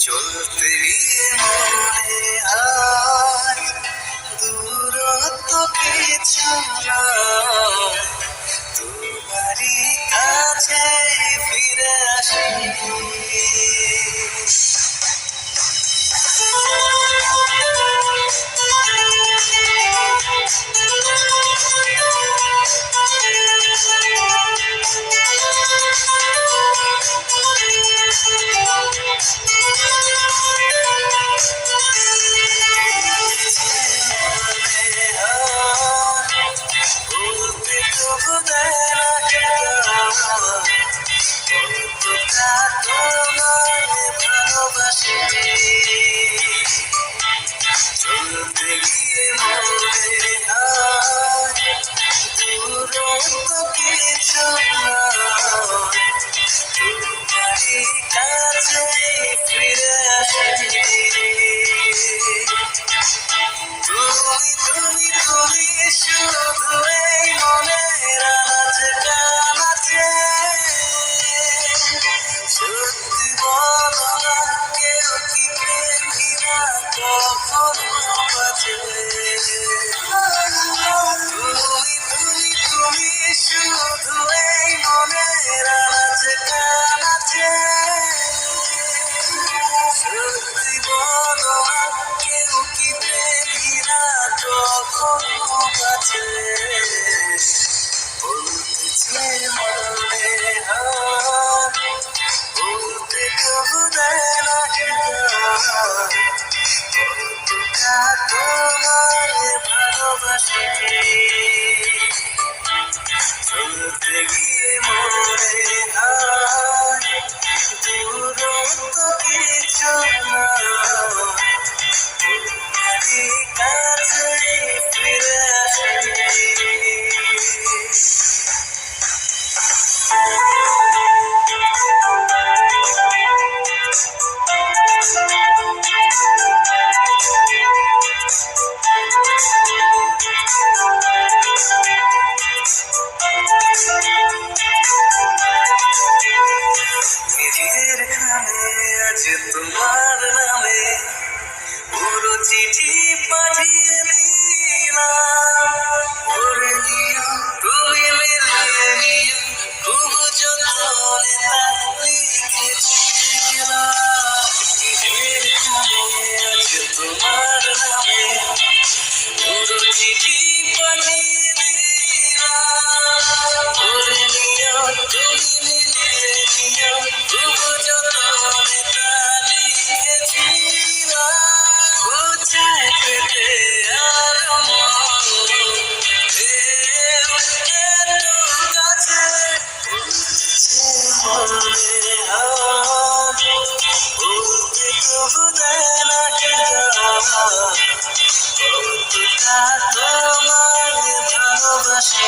চলতে গিয়ে মনে হয় দূরত্ব কিছু নয়, তোমারই কাছে ফিরে আসি। বলতে তবু দেয় না কতটা তোমায় ভালোবাসি। চলতে গিয়ে মনে হয় দূরত্ব কিছু নয়, তোমারই কাছে ফিরে আসি। তুমি শুধু এই মনের আনাচে সত্যি বলো না, কেউ কি প্রেমীরা কখনো বাঁচে? তুমি শুধু এই মনের আনাচে সত্যি বলো না, কেউ কি প্রেমীরা কখনো বাঁচে? বলতে মনে হয় বলতে কবু দেয় না কতটা তোমায় ভালোবাসি। চলতে গিয়ে মনে হয় দূরত্ব কিছু নয়, তোমারই কাছে ফিরে আসি। নিজের খামে আজ তোমার নামে পুরো চিঠি পাঠিয়ে দিলাম। পড়ে নিও, তুমি মিলিয়ে নিও, খুব যত্নে তা লিখেছিলাম। নিজের খামে আজ তোমার নামে পুরো চিঠি পাঠিয়ে দিলাম। পড়ে নিও, তুমি মিলিয়ে নিও, খুব যত্নে তা লিখেছিলাম। কোথায় পেতে আর মন এত কাছে? বলতে মনে হয় বলতে তবু দেয় না কতটা তোমায় ভালোবাসি।